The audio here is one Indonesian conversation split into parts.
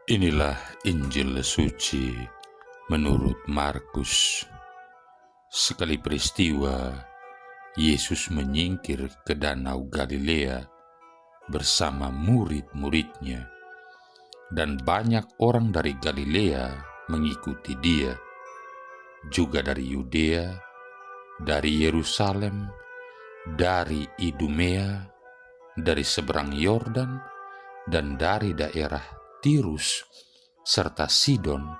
Inilah Injil suci menurut Markus. Sekali peristiwa, Yesus menyingkir ke Danau Galilea bersama murid-muridnya, dan banyak orang dari Galilea mengikuti dia, juga dari Yudea, dari Yerusalem, dari Idumea, dari seberang Yordan, dan dari daerah Tirus serta Sidon.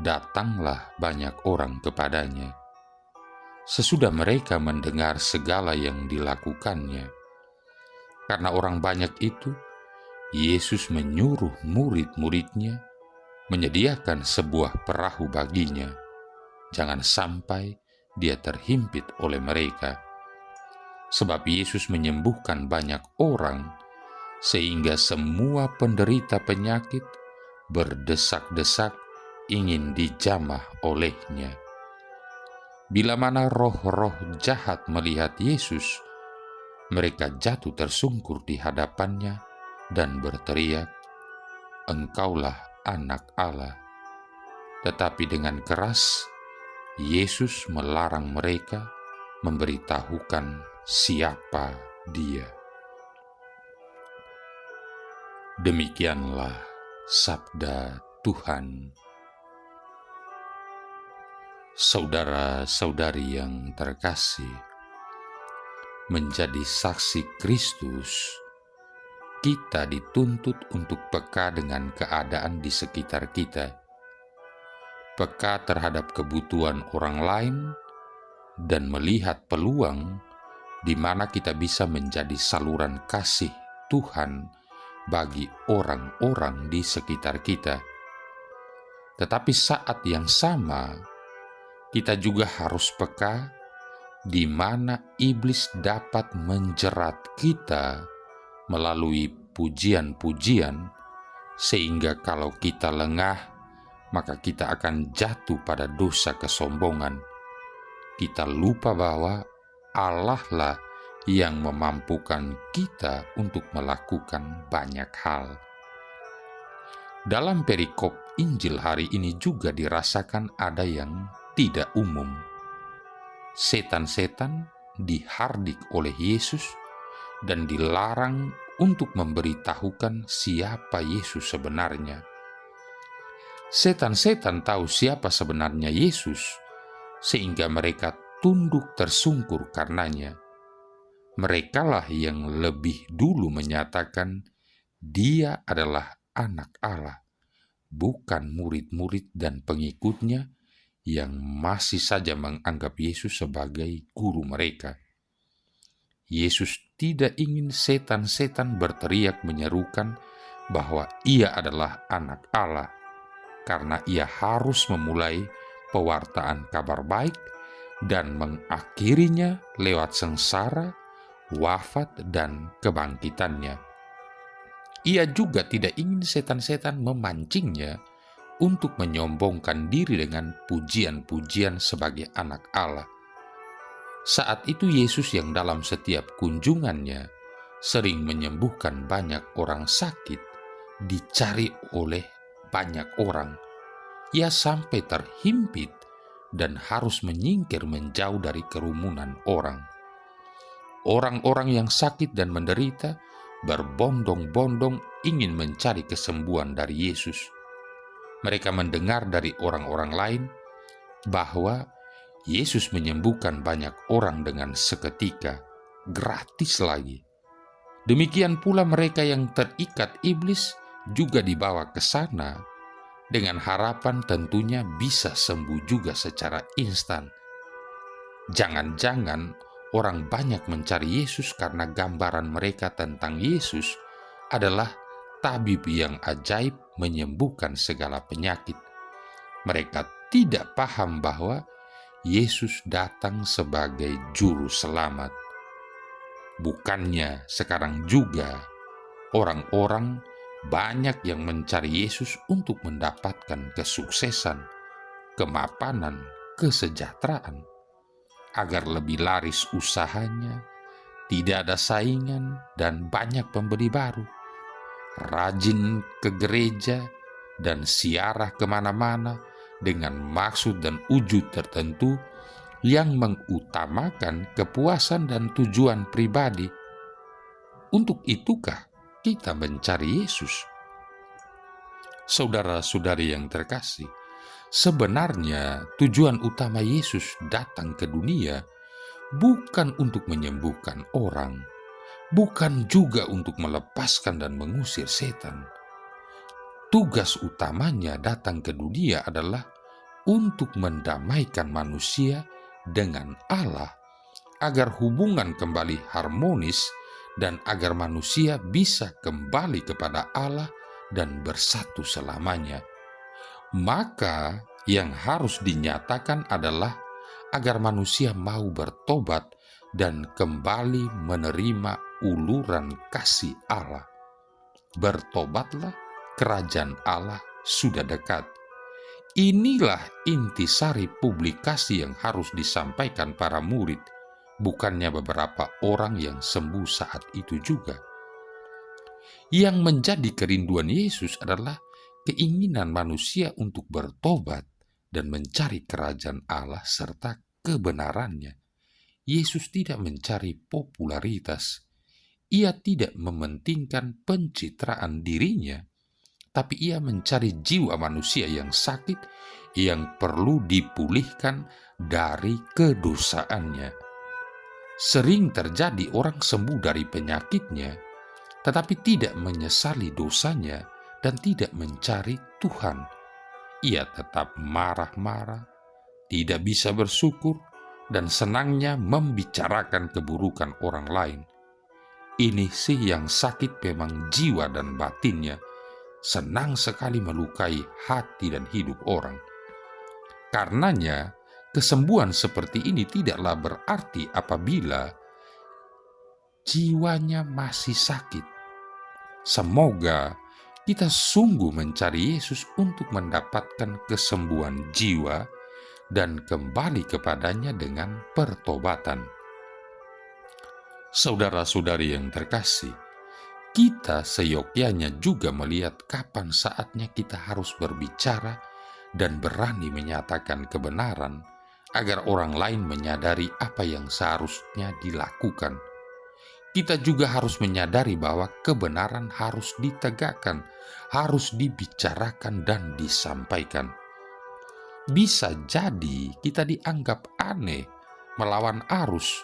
Datanglah banyak orang kepadanya. Sesudah mereka mendengar segala yang dilakukannya, karena orang banyak itu, Yesus menyuruh murid-muridnya menyediakan sebuah perahu baginya, jangan sampai dia terhimpit oleh mereka. Sebab Yesus menyembuhkan banyak orang, sehingga semua penderita penyakit berdesak-desak ingin dijamah olehnya. Bila mana roh-roh jahat melihat Yesus, mereka jatuh tersungkur di hadapannya dan berteriak, "Engkaulah Anak Allah." Tetapi dengan keras, Yesus melarang mereka memberitahukan siapa Dia. Demikianlah sabda Tuhan. Saudara-saudari yang terkasih, menjadi saksi Kristus, kita dituntut untuk peka dengan keadaan di sekitar kita, peka terhadap kebutuhan orang lain, dan melihat peluang di mana kita bisa menjadi saluran kasih Tuhan bagi orang-orang di sekitar kita. Tetapi saat yang sama, kita juga harus peka di mana iblis dapat menjerat kita melalui pujian-pujian, sehingga kalau kita lengah, maka kita akan jatuh pada dosa kesombongan. Kita lupa bahwa Allah lah yang memampukan kita untuk melakukan banyak hal. Dalam perikop Injil hari ini juga dirasakan ada yang tidak umum. Setan-setan dihardik oleh Yesus dan dilarang untuk memberitahukan siapa Yesus sebenarnya. Setan-setan tahu siapa sebenarnya Yesus, sehingga mereka tunduk tersungkur karenanya. Merekalah yang lebih dulu menyatakan Dia adalah Anak Allah, bukan murid-murid dan pengikutnya yang masih saja menganggap Yesus sebagai guru mereka. Yesus tidak ingin setan-setan berteriak menyerukan bahwa Ia adalah Anak Allah, karena Ia harus memulai pewartaan kabar baik dan mengakhirinya lewat sengsara, wafat, dan kebangkitannya. Ia juga tidak ingin setan-setan memancingnya untuk menyombongkan diri dengan pujian-pujian sebagai Anak Allah. Saat itu Yesus yang dalam setiap kunjungannya sering menyembuhkan banyak orang sakit, dicari oleh banyak orang. Ia sampai terhimpit dan harus menyingkir menjauh dari kerumunan orang. Orang-orang yang sakit dan menderita berbondong-bondong ingin mencari kesembuhan dari Yesus. Mereka mendengar dari orang-orang lain bahwa Yesus menyembuhkan banyak orang dengan seketika, gratis lagi. Demikian pula mereka yang terikat iblis juga dibawa ke sana dengan harapan tentunya bisa sembuh juga secara instan. Jangan-jangan orang banyak mencari Yesus karena gambaran mereka tentang Yesus adalah tabib yang ajaib menyembuhkan segala penyakit. Mereka tidak paham bahwa Yesus datang sebagai juru selamat. Bukannya sekarang juga orang-orang banyak yang mencari Yesus untuk mendapatkan kesuksesan, kemapanan, kesejahteraan. agar lebih laris usahanya, tidak ada saingan, dan banyak pembeli baru. Rajin ke gereja dan siarah kemana-mana dengan maksud dan wujud tertentu yang mengutamakan kepuasan dan tujuan pribadi. Untuk itukah kita mencari Yesus? Saudara-saudari yang terkasih, sebenarnya tujuan utama Yesus datang ke dunia bukan untuk menyembuhkan orang, bukan juga untuk melepaskan dan mengusir setan. Tugas utamanya datang ke dunia adalah untuk mendamaikan manusia dengan Allah, agar hubungan kembali harmonis dan agar manusia bisa kembali kepada Allah dan bersatu selamanya. Maka yang harus dinyatakan adalah agar manusia mau bertobat dan kembali menerima uluran kasih Allah. Bertobatlah, kerajaan Allah sudah dekat. Inilah intisari publikasi yang harus disampaikan para murid, bukannya beberapa orang yang sembuh saat itu juga. Yang menjadi kerinduan Yesus adalah keinginan manusia untuk bertobat dan mencari kerajaan Allah serta kebenarannya. Yesus tidak mencari popularitas. Ia tidak mementingkan pencitraan dirinya, tapi ia mencari jiwa manusia yang sakit, yang perlu dipulihkan dari kedosaannya. Sering terjadi orang sembuh dari penyakitnya, tetapi tidak menyesali dosanya dan tidak mencari Tuhan. Ia tetap marah-marah, tidak bisa bersyukur, dan senangnya membicarakan keburukan orang lain. Ini sih yang sakit memang jiwa dan batinnya, senang sekali melukai hati dan hidup orang. Karenanya, kesembuhan seperti ini tidaklah berarti apabila jiwanya masih sakit. Semoga kita sungguh mencari Yesus untuk mendapatkan kesembuhan jiwa dan kembali kepadanya dengan pertobatan. Saudara-saudari yang terkasih, kita seyogyanya juga melihat kapan saatnya kita harus berbicara dan berani menyatakan kebenaran agar orang lain menyadari apa yang seharusnya dilakukan. Kita juga harus menyadari bahwa kebenaran harus ditegakkan, harus dibicarakan dan disampaikan. Bisa jadi kita dianggap aneh, melawan arus.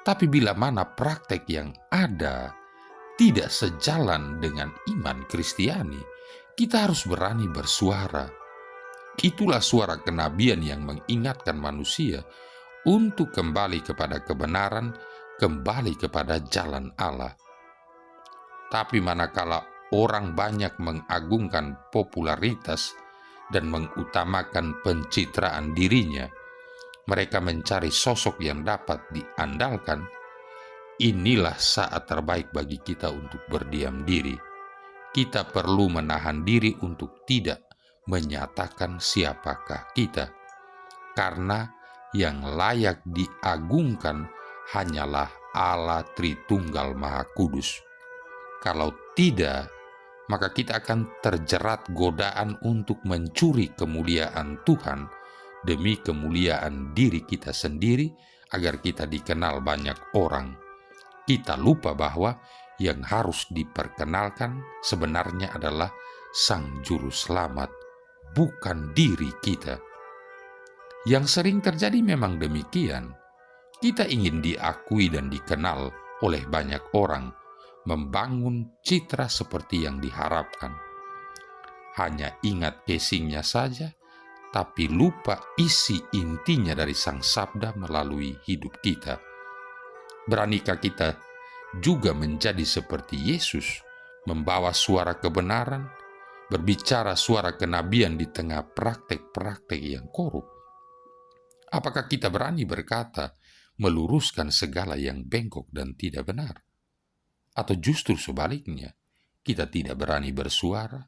Tapi bila mana praktek yang ada tidak sejalan dengan iman Kristiani, kita harus berani bersuara. Itulah suara kenabian yang mengingatkan manusia untuk kembali kepada kebenaran, kembali kepada jalan Allah. Tapi manakala orang banyak mengagungkan popularitas dan mengutamakan pencitraan dirinya, mereka mencari sosok yang dapat diandalkan. Inilah saat terbaik bagi kita untuk berdiam diri. Kita perlu menahan diri untuk tidak menyatakan siapakah kita, karena yang layak diagungkan hanyalah Allah Tritunggal Maha Kudus. Kalau tidak, maka kita akan terjerat godaan untuk mencuri kemuliaan Tuhan demi kemuliaan diri kita sendiri agar kita dikenal banyak orang. Kita lupa bahwa yang harus diperkenalkan sebenarnya adalah Sang Juru Selamat, bukan diri kita. Yang sering terjadi memang demikian. Kita ingin diakui dan dikenal oleh banyak orang, membangun citra seperti yang diharapkan. Hanya ingat casingnya saja, tapi lupa isi intinya dari Sang Sabda melalui hidup kita. Beranikah kita juga menjadi seperti Yesus, membawa suara kebenaran, berbicara suara kenabian di tengah praktek-praktek yang korup? Apakah kita berani berkata, meluruskan segala yang bengkok dan tidak benar? Atau justru sebaliknya, kita tidak berani bersuara,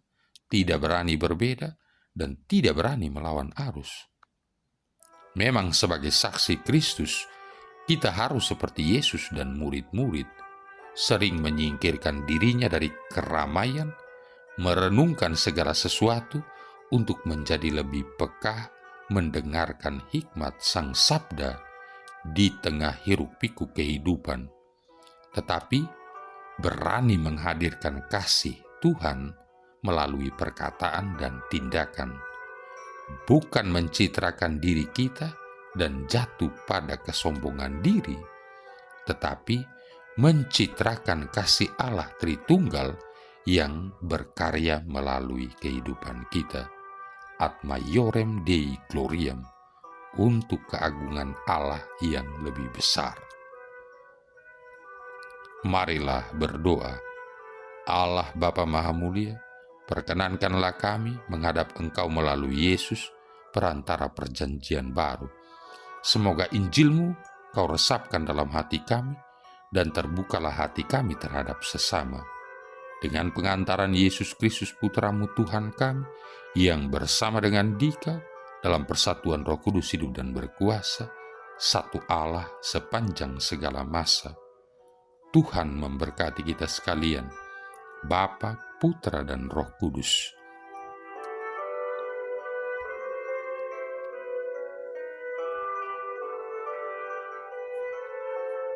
tidak berani berbeda, dan tidak berani melawan arus? Memang sebagai saksi Kristus, kita harus seperti Yesus dan murid-murid, sering menyingkirkan dirinya dari keramaian, merenungkan segala sesuatu untuk menjadi lebih peka mendengarkan hikmat Sang Sabda di tengah hiruk-pikuk kehidupan, tetapi berani menghadirkan kasih Tuhan melalui perkataan dan tindakan, bukan mencitrakan diri kita dan jatuh pada kesombongan diri, tetapi mencitrakan kasih Allah Tritunggal yang berkarya melalui kehidupan kita, ad maiorem Dei gloriam, untuk keagungan Allah yang lebih besar. Marilah berdoa. Allah Bapa Maha Mulia, perkenankanlah kami menghadap Engkau melalui Yesus, perantara perjanjian baru. Semoga Injil-Mu Kau resapkan dalam hati kami, dan terbukalah hati kami terhadap sesama. Dengan pengantaran Yesus Kristus Putra-Mu Tuhan kami, yang bersama dengan Dikau dalam persatuan Roh Kudus hidup dan berkuasa, satu Allah sepanjang segala masa. Tuhan memberkati kita sekalian, Bapa, Putra, dan Roh Kudus.